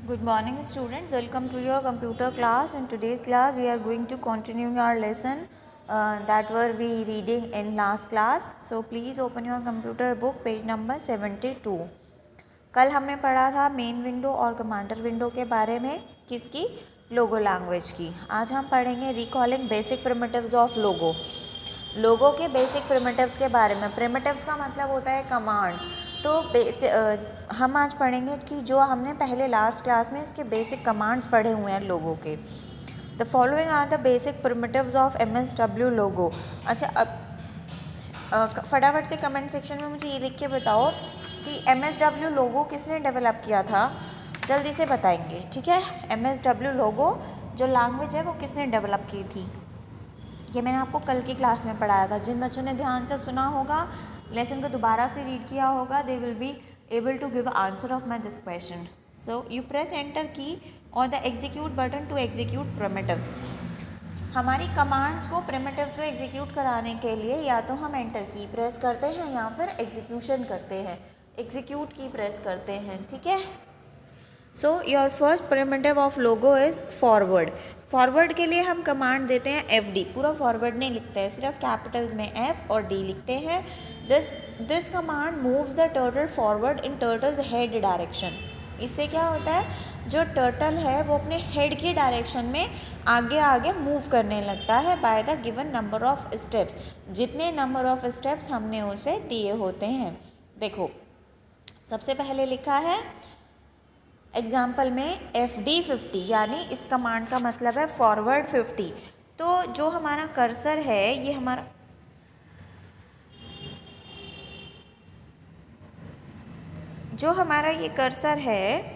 Good morning student, welcome to your computer class. In today's class we are going to continue our lesson that were we reading in last class. So please open your computer book page number 72. कल हमने पढ़ा था main window और commander window के बारे में, किसकी, लोगो language की। आज हम पढ़ेंगे रिकॉलिंग बेसिक प्रिमिटिव्स ऑफ लोगो। लोगो के बेसिक प्रिमिटिव्स के बारे में। प्रिमिटिव्स का मतलब होता है कमांड्स। तो हम आज पढ़ेंगे कि जो हमने पहले लास्ट क्लास में इसके बेसिक कमांड्स पढ़े हुए हैं लोगों के। The following are the basic primitives of MSW logo. अच्छा, अब फटाफट से कमेंट सेक्शन में मुझे ये लिख के बताओ कि MSW लोगो किसने डेवलप किया था। जल्दी से बताएंगे, ठीक है। MSW लोगो जो लैंग्वेज है वो किसने डेवलप की थी, ये मैंने आपको कल की क्लास में पढ़ाया था। जिन बच्चों ने ध्यान से सुना होगा, लेसन को दोबारा से रीड किया होगा, they will be able to give answer of my this question. So you press enter key और the execute button to execute primitives. हमारी कमांड्स को, प्रिमिटिव्स को एग्जीक्यूट कराने के लिए या तो हम एंटर की प्रेस करते हैं या फिर एग्जीक्यूशन करते हैं, एग्जीक्यूट की प्रेस करते हैं, ठीक है। So your first primitive of logo is forward. Forward के लिए हम कमांड देते हैं FD। पूरा फॉरवर्ड नहीं लिखते हैं, सिर्फ कैपिटल्स में F और D लिखते हैं। This command moves the turtle forward in turtles head direction. इससे क्या होता है, जो टर्टल है वो अपने हेड की डायरेक्शन में आगे आगे मूव करने लगता है bye the given number of steps, जितने नंबर ऑफ स्टेप्स हमने उसे दिए होते हैं। देखो, सबसे पहले लिखा है एग्जाम्पल में FD 50, यानी इस कमांड का मतलब है फॉरवर्ड 50। तो जो हमारा कर्सर है, ये हमारा ये कर्सर है,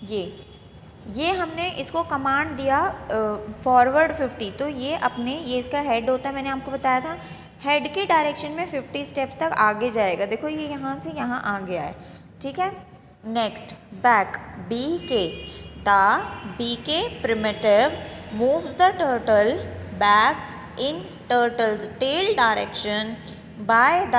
ये हमने इसको कमांड दिया फॉरवर्ड 50। तो ये इसका हेड होता है, मैंने आपको बताया था। हेड की डायरेक्शन में 50 स्टेप्स तक आगे जाएगा। देखो, ये यहाँ से यहाँ आ गया है, ठीक है। Next, back BK। The BK primitive moves the turtle back in turtle's tail direction by the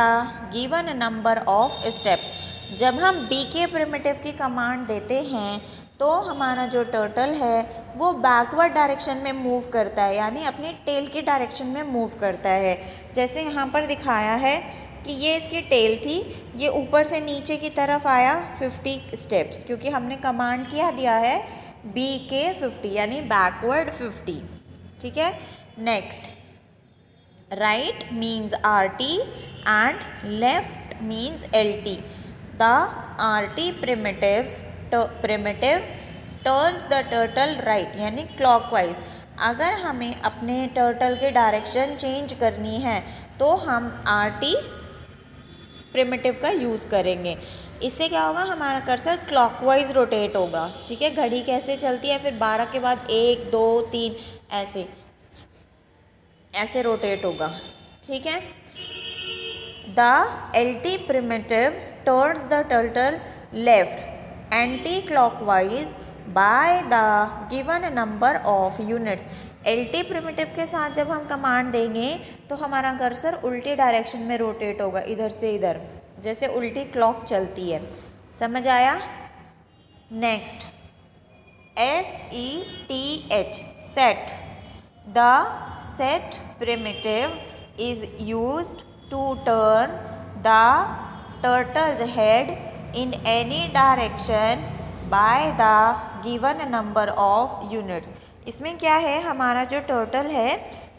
given number of steps. जब हम BK प्रिमिटिव की कमांड देते हैं तो हमारा जो टर्टल है वो बैकवर्ड डायरेक्शन में मूव करता है, यानी अपनी टेल की डायरेक्शन में मूव करता है। जैसे यहाँ पर दिखाया है कि ये इसकी टेल थी, ये ऊपर से नीचे की तरफ आया 50 स्टेप्स, क्योंकि हमने कमांड क्या दिया है BK 50, यानी बैकवर्ड 50, ठीक है। Next, right means RT and left means LT। The RT primitive turns the turtle right, यानी क्लॉकवाइज। अगर हमें अपने टर्टल के डायरेक्शन चेंज करनी है तो हम RT प्रिमिटिव का यूज़ करेंगे। इससे क्या होगा, हमारा कर्सर क्लॉकवाइज रोटेट होगा, ठीक है। घड़ी कैसे चलती है, फिर 12 के बाद 1 2 3 ऐसे रोटेट होगा, ठीक है। The LT primitive turns the turtle left anti clockwise bye the given number of units. LT primitive के साथ जब हम कमांड देंगे तो हमारा कर्सर उल्टी डायरेक्शन में रोटेट होगा, इधर से इधर, जैसे उल्टी क्लॉक चलती है। समझ आया। Next, SETH set. The set primitive is used to turn the turtle's head in any direction by the given number of units। इसमें क्या है, हमारा जो टर्टल है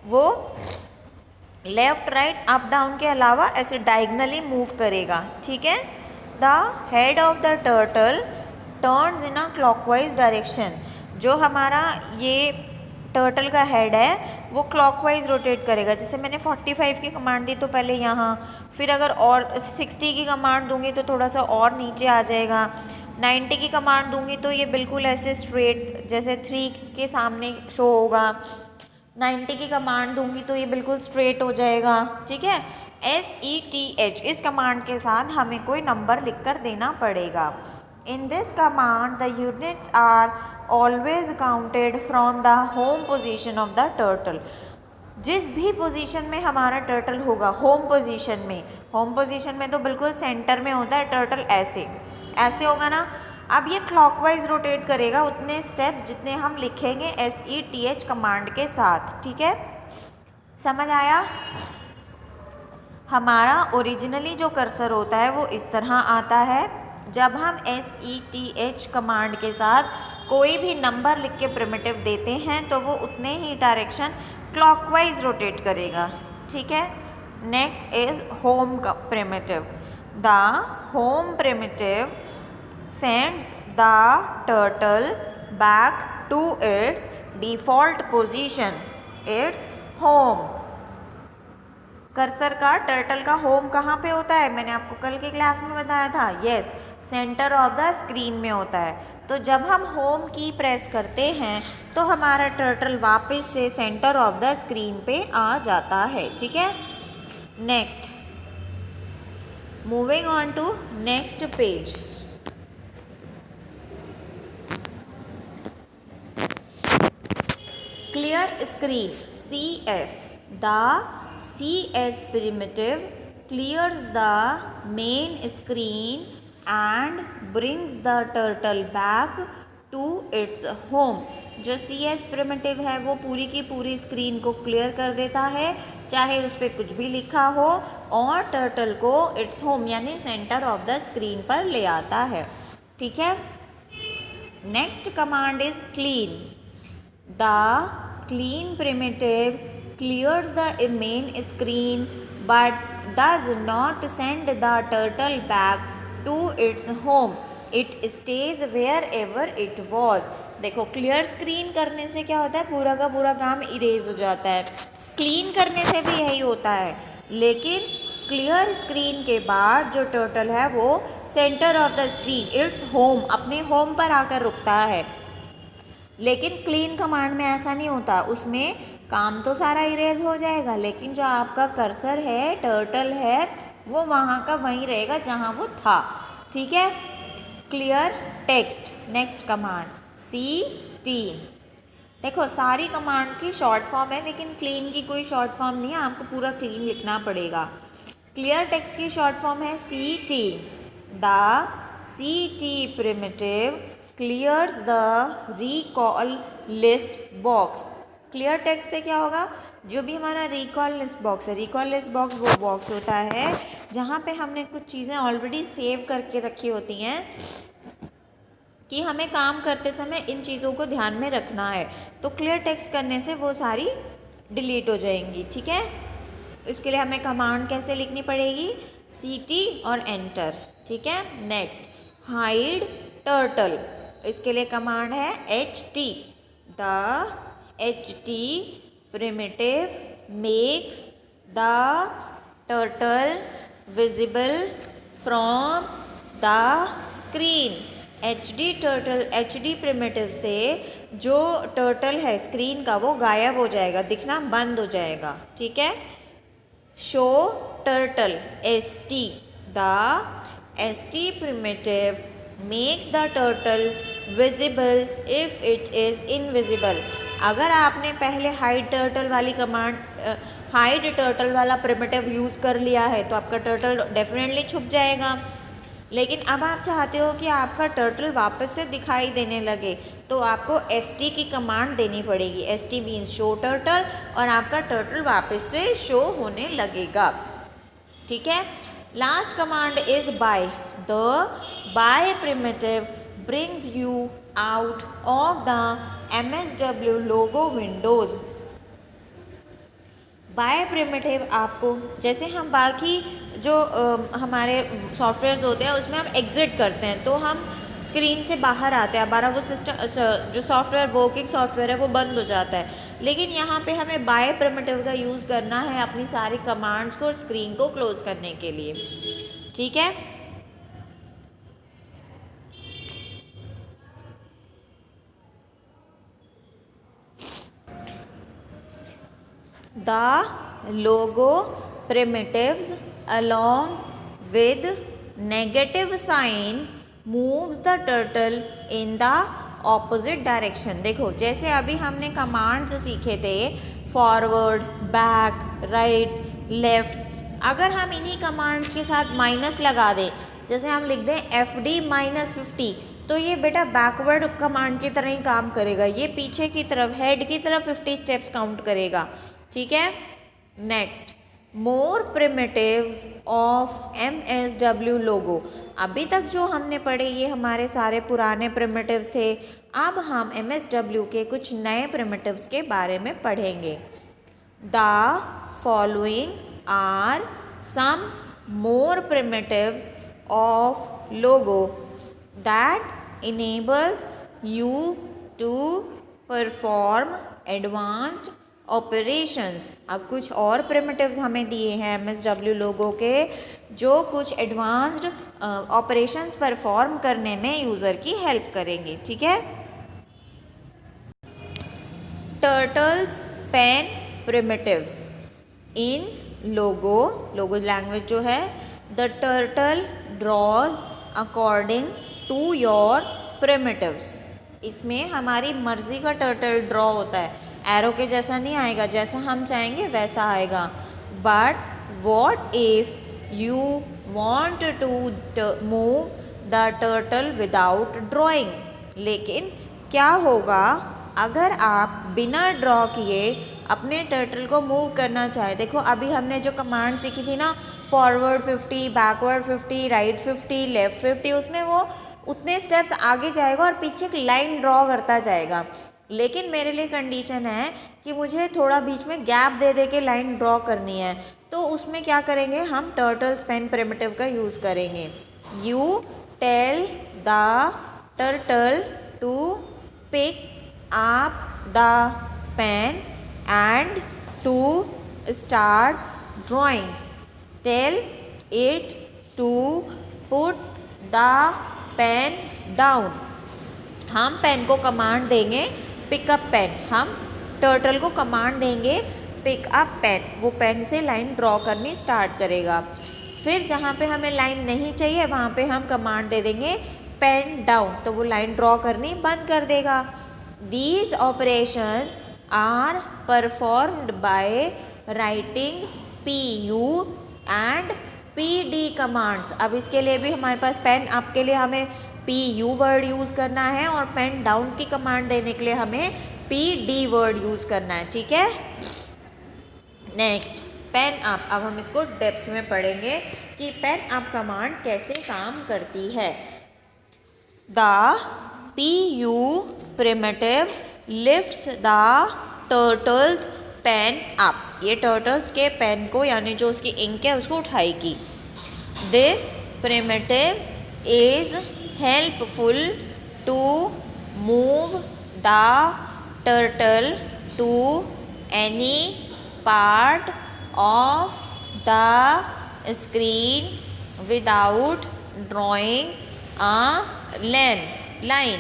वो लेफ्ट राइट अप डाउन के अलावा ऐसे डायगनली मूव करेगा, ठीक है। The head of the turtle turns in a clockwise direction. जो हमारा ये टर्टल का हेड है वो क्लॉकवाइज रोटेट करेगा। जैसे मैंने 45 की कमांड दी तो पहले यहाँ, फिर अगर और 60 की कमांड दूंगी तो थोड़ा सा और नीचे आ जाएगा। 90 की कमांड दूंगी तो ये बिल्कुल ऐसे स्ट्रेट, जैसे 3 के सामने शो होगा। 90 की कमांड दूंगी तो ये बिल्कुल स्ट्रेट हो जाएगा, ठीक है। SETH इस कमांड के साथ हमें कोई नंबर लिख कर देना पड़ेगा। In this command, the units are always counted from the home position of the turtle। जिस भी पोजीशन में हमारा टर्टल होगा, होम पोजीशन में, होम पोजीशन में तो बिल्कुल सेंटर में होता है टर्टल, ऐसे ऐसे होगा ना। अब ये क्लॉकवाइज रोटेट करेगा उतने स्टेप्स जितने हम लिखेंगे SETH कमांड के साथ, ठीक है, समझ आया। हमारा ओरिजिनली जो कर्सर होता है वो इस तरह आता है। जब हम SETH कमांड के साथ कोई भी नंबर लिख के प्रिमिटिव देते हैं तो वो उतने ही डायरेक्शन क्लॉकवाइज रोटेट करेगा, ठीक है। नेक्स्ट इज होम का primitive. The home primitive sends the turtle back to its default position, its home। Cursor का टर्टल का होम कहाँ पे होता है, मैंने आपको कल की क्लास में बताया था, yes, centre of the screen में होता है। तो जब हम होम की प्रेस करते हैं तो हमारा टर्टल वापस से सेंटर ऑफ द स्क्रीन पे आ जाता है, ठीक है। Next, moving on to next page. Clear screen, CS. The CS primitive clears the main screen and brings the turtle back to its home। जो CS प्रिमिटिव है वो पूरी की पूरी स्क्रीन को क्लियर कर देता है, चाहे उस पर कुछ भी लिखा हो, और टर्टल को इट्स होम यानी सेंटर ऑफ द स्क्रीन पर ले आता है, ठीक है। Next command is clean. The clean primitive clears the main screen but does not send the turtle back to its home. It stays wherever it was। देखो, clear screen करने से क्या होता है, पूरा का पूरा काम इरेज हो जाता है। क्लीन करने से भी यही होता है, लेकिन क्लियर स्क्रीन के बाद जो टर्टल है वो centre of the screen, its home, अपने होम पर आकर रुकता है। लेकिन क्लीन कमांड में ऐसा नहीं होता, उसमें काम तो सारा इरेज हो जाएगा, लेकिन जो आपका कर्सर है, टर्टल है, वो वहाँ का वहीं रहेगा जहाँ वो था, ठीक है। Clear text, next command CT। देखो, सारी कमांड्स की शॉर्ट फॉर्म है, लेकिन क्लीन की कोई शॉर्ट फॉर्म नहीं है, आपको पूरा क्लीन लिखना पड़ेगा। क्लियर टेक्स्ट की शॉर्ट फॉर्म है CT। The CT primitive clears the recall list box. Clear text से क्या होगा, जो भी हमारा रिकॉल लिस्ट बॉक्स है, रिकॉल लिस्ट बॉक्स वो बॉक्स होता है जहाँ पे हमने कुछ चीज़ें ऑलरेडी सेव करके रखी होती हैं कि हमें काम करते समय इन चीज़ों को ध्यान में रखना है। तो क्लियर टेक्स्ट करने से वो सारी डिलीट हो जाएंगी, ठीक है। इसके लिए हमें कमांड कैसे लिखनी पड़ेगी, CT और एंटर, ठीक है। नेक्स्ट, हाइड टर्टल, इसके लिए कमांड है HT। The HT primitive makes the turtle visible from the screen. HD primitive से जो टर्टल है स्क्रीन का वो गायब हो जाएगा, दिखना बंद हो जाएगा, ठीक है। Show turtle ST। The ST primitive makes the turtle visible if it is invisible. अगर आपने पहले हाइड टर्टल वाली कमांड, हाइड टर्टल वाला प्रिमिटिव यूज़ कर लिया है तो आपका टर्टल डेफिनेटली छुप जाएगा। लेकिन अब आप चाहते हो कि आपका टर्टल वापस से दिखाई देने लगे, तो आपको ST की कमांड देनी पड़ेगी। ST मीन्स शो टर्टल, और आपका टर्टल वापस से शो होने लगेगा, ठीक है। Last command is bye. The bye primitive brings you out of the MSW logo windows। Bye primitive आपको, जैसे हम बाकी जो हमारे सॉफ्टवेयर्स होते हैं उसमें हम एग्ज़िट करते हैं तो हम स्क्रीन से बाहर आते हैं, हमारा वो सिस्टम जो सॉफ्टवेयर वर्किंग सॉफ्टवेयर है वो बंद हो जाता है। लेकिन यहाँ पे हमें बाय प्रिमिटिव का यूज़ करना है अपनी सारी कमांड्स को और स्क्रीन को क्लोज करने के लिए, ठीक है। The logo primitives along with negative sign moves the turtle in the opposite direction। देखो, जैसे अभी हमने कमांड्स सीखे थे, फॉरवर्ड, बैक, राइट, लेफ्ट। अगर हम इन्हीं कमांड्स के साथ माइनस लगा दें, जैसे हम लिख दें FD -50, तो ये बेटा बैकवर्ड कमांड की तरह ही काम करेगा, ये पीछे की तरफ हेड की तरफ 50 स्टेप्स काउंट करेगा, ठीक है। Next, more primitives of MSW लोगो। अभी तक जो हमने पढ़े ये हमारे सारे पुराने प्रिमिटिव्स थे, अब हम MSW के कुछ नए प्रिमिटिव्स के बारे में पढ़ेंगे। The following are some more primitives of logo that enables you to perform advanced operations। अब कुछ और primitives हमें दिए हैं MSW लोगों के, जो कुछ एडवांस्ड ऑपरेशंस परफॉर्म करने में यूज़र की हेल्प करेंगे, ठीक है। Turtle's pen primitives in logo language जो है, the turtle draws according to your primitives. इसमें हमारी मर्जी का टर्टल ड्रॉ होता है, एरो के जैसा नहीं आएगा, जैसा हम चाहेंगे वैसा आएगा। But what if you want to move the turtle without drawing, लेकिन क्या होगा अगर आप बिना ड्रॉ किए अपने टर्टल को मूव करना चाहे। देखो अभी हमने जो कमांड सीखी थी ना, फॉरवर्ड 50, बैकवर्ड 50, राइट 50, लेफ्ट 50, उसमें वो उतने स्टेप्स आगे जाएगा और पीछे एक लाइन ड्रॉ करता जाएगा। लेकिन मेरे लिए कंडीशन है कि मुझे थोड़ा बीच में गैप दे दे के लाइन ड्रॉ करनी है, तो उसमें क्या करेंगे हम, टर्टल्स पेन प्रिमिटिव का यूज़ करेंगे। You tell the turtle to pick up the pen and to start drawing. Tell it to put the pen down. हम पेन को कमांड देंगे पिक अप पेन, हम टर्टल को कमांड देंगे pick up pen, वो pen से line draw करनी start करेगा। फिर जहाँ पे हमें लाइन नहीं चाहिए वहाँ पे हम कमांड दे देंगे पेन डाउन, तो वो लाइन ड्रॉ करनी बंद कर देगा। These operations are performed by writing PU and PD commands। अब इसके लिए भी हमारे पास पेन अप के लिए हमें PU वर्ड यूज़ करना है और पेन डाउन की कमांड देने के लिए हमें PD वर्ड यूज़ करना है, ठीक है। Next, pen up. अब हम इसको डेप्थ में पढ़ेंगे कि पेन अप कमांड कैसे काम करती है। The PU primitive lifts the turtle's pen up। ये turtles के पेन को यानी जो उसकी इंक है उसको उठाएगी। This primitive is helpful to move the turtle to any part of the screen without drawing a line.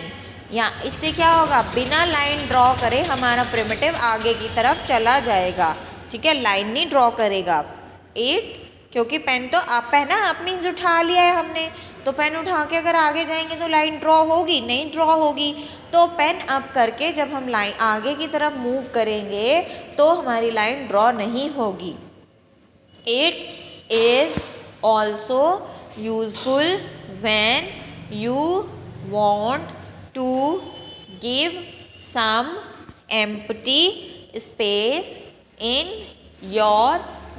या इससे क्या होगा, बिना लाइन ड्रॉ करे हमारा प्रिमिटिव आगे की तरफ चला जाएगा, ठीक है, लाइन नहीं ड्रॉ करेगा। 8, क्योंकि पेन तो आप है ना, अपनी उठा लिया है हमने, तो पेन उठा के अगर आगे जाएंगे तो लाइन ड्रॉ होगी नहीं, ड्रॉ होगी। तो पेन अप करके जब हम लाइन आगे की तरफ मूव करेंगे तो हमारी लाइन ड्रॉ नहीं होगी। 8 is also useful when you want to give some empty space in your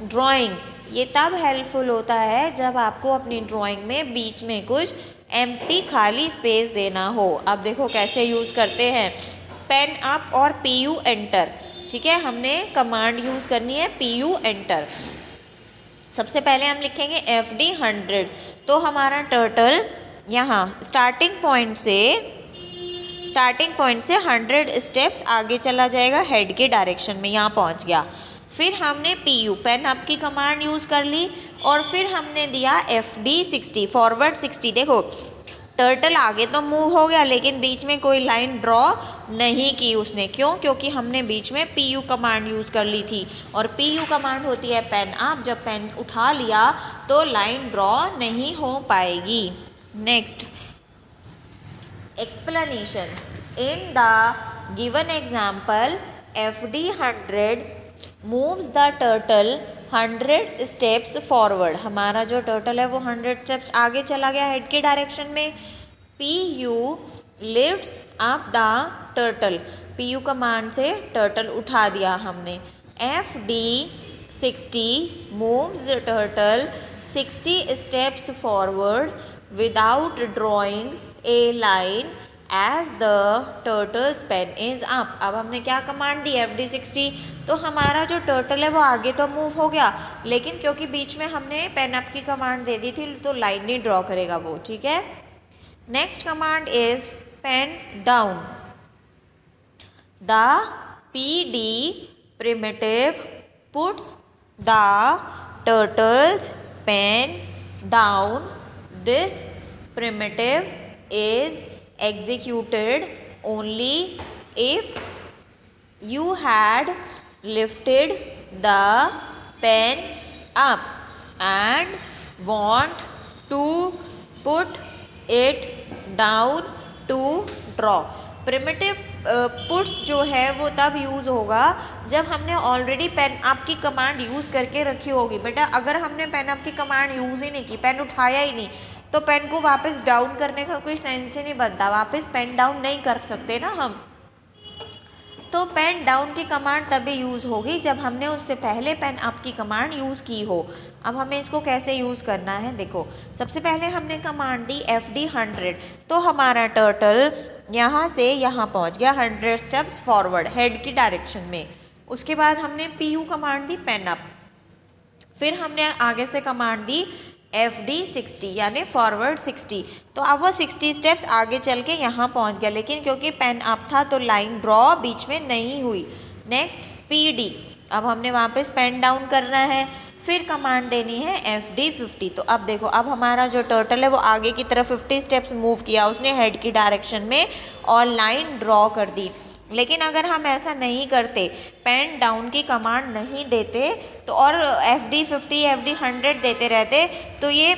drawing। ये तब हेल्पफुल होता है जब आपको अपनी ड्राइंग में बीच में कुछ एम्प्टी खाली स्पेस देना हो। अब देखो कैसे यूज़ करते हैं, पेन अप और PU एंटर, ठीक है, हमने कमांड यूज़ करनी है PU एंटर। सबसे पहले हम लिखेंगे FD 100, तो हमारा टर्टल यहाँ स्टार्टिंग पॉइंट से 100 स्टेप्स आगे चला जाएगा हेड के डायरेक्शन में, यहाँ पहुँच गया। फिर हमने PU पेन अप की कमांड यूज़ कर ली और फिर हमने दिया FD 60 फॉरवर्ड 60। देखो टर्टल आगे तो मूव हो गया लेकिन बीच में कोई लाइन ड्रॉ नहीं की उसने, क्यों? क्योंकि हमने बीच में PU कमांड यूज़ कर ली थी और PU कमांड होती है पेन अप, जब पेन उठा लिया तो लाइन ड्रॉ नहीं हो पाएगी। Next, explanation. In the given example, FD 100 moves the turtle 100 steps forward, हमारा जो टर्टल है वो 100 स्टेप्स आगे चला गया हेड के डायरेक्शन में। PU lifts up the turtle, PU command से टर्टल उठा दिया हमने। FD 60 moves turtle 60 steps forward without drawing a line as the turtle's pen is up. अब हमने क्या कमांड दी, FD 60, तो हमारा जो टर्टल है वो आगे तो मूव हो गया, लेकिन क्योंकि बीच में हमने पेन अप की कमांड दे दी थी तो लाइन नहीं ड्रॉ करेगा वो, ठीक है। Next command is pen down. The PD primitive puts the turtle's pen down. This primitive is executed only if you had lifted the pen up and want to put it down to draw. Primitive puts जो है वो तब use होगा जब हमने already pen up की command use करके रखी होगी। बेटा अगर हमने पेन अप की कमांड यूज़ ही नहीं की, पेन उठाया ही नहीं, तो पेन को वापस डाउन करने का कोई सेंस ही नहीं बनता, वापस पेन डाउन नहीं कर सकते ना हम। तो पेन डाउन की कमांड तभी यूज़ होगी जब हमने उससे पहले पेन अप की कमांड यूज़ की हो। अब हमें इसको कैसे यूज़ करना है, देखो सबसे पहले हमने कमांड दी FD 100, तो हमारा टर्टल यहाँ से यहाँ पहुँच गया 100 स्टेप्स फॉरवर्ड हेड की डायरेक्शन में। उसके बाद हमने PU कमांड दी पेन अप, फिर हमने आगे से कमांड दी FD 60 यानी फॉरवर्ड 60, तो अब वो 60 स्टेप्स आगे चल के यहाँ पहुँच गया, लेकिन क्योंकि पेन अप था तो लाइन ड्रॉ बीच में नहीं हुई। नेक्स्ट PD, अब हमने वापस पेन डाउन करना है, फिर कमांड देनी है FD 50। तो अब देखो अब हमारा जो टर्टल है वो आगे की तरफ 50 स्टेप्स मूव किया उसने हेड की डायरेक्शन में और लाइन ड्रॉ कर दी। लेकिन अगर हम ऐसा नहीं करते, पेन डाउन की कमांड नहीं देते तो और FD 50 FD 100 देते रहते, तो ये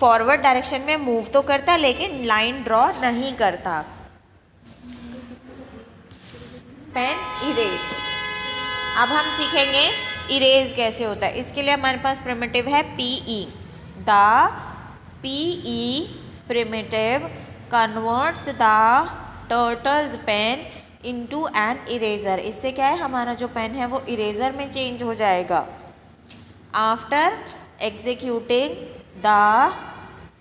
फॉरवर्ड डायरेक्शन में मूव तो करता लेकिन लाइन ड्रॉ नहीं करता। पेन इरेज, अब हम सीखेंगे इरेज कैसे होता है। इसके लिए हमारे पास प्रिमिटिव है PE। The PE primitive converts the turtle's pen into an eraser. इससे क्या है, हमारा जो पेन है वो इरेजर में चेंज हो जाएगा। After executing the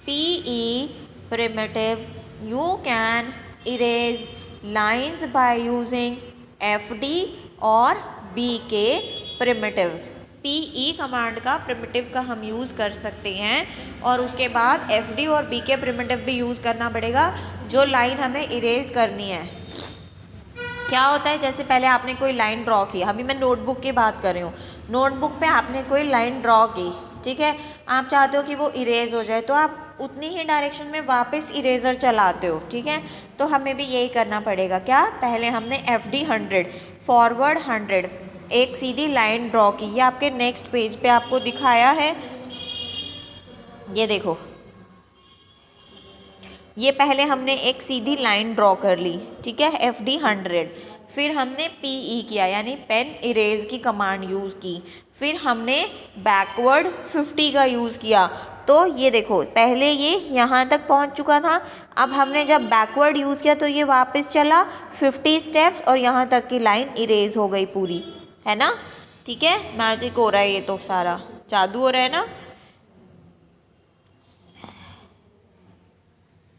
PE primitive you can erase lines by using FD और BK primitives। PE कमांड का प्रिमिटिव का हम यूज़ कर सकते हैं और उसके बाद FD और BK प्रिमिटिव भी यूज़ करना पड़ेगा जो लाइन हमें इरेज करनी है। क्या होता है, जैसे पहले आपने कोई लाइन ड्रॉ की, अभी मैं नोटबुक की बात कर रही हूँ, नोटबुक पे आपने कोई लाइन ड्रॉ की, ठीक है, आप चाहते हो कि वो इरेज हो जाए तो आप उतनी ही डायरेक्शन में वापस इरेजर चलाते हो, ठीक है। तो हमें भी यही करना पड़ेगा। क्या, पहले हमने FD 100 फॉरवर्ड 100 एक सीधी लाइन ड्रॉ की, ये आपके नेक्स्ट पेज पे आपको दिखाया है, ये देखो, ये पहले हमने एक सीधी लाइन ड्रॉ कर ली, ठीक है, FD 100, फिर हमने PE किया यानी पेन इरेज की कमांड यूज़ की, फिर हमने बैकवर्ड 50 का यूज़ किया। तो ये देखो पहले ये यहाँ तक पहुँच चुका था, अब हमने जब बैकवर्ड यूज़ किया तो ये वापस चला 50 स्टेप्स और यहाँ तक की लाइन इरेज हो गई पूरी, है ना, ठीक है। मैजिक हो रहा है, ये तो सारा जादू हो रहा है ना।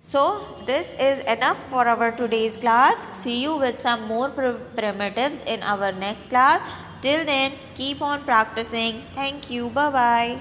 So this is enough for our today's class. See you with some more primitives in our next class. Till then, keep on practicing. Thank you. Bye bye.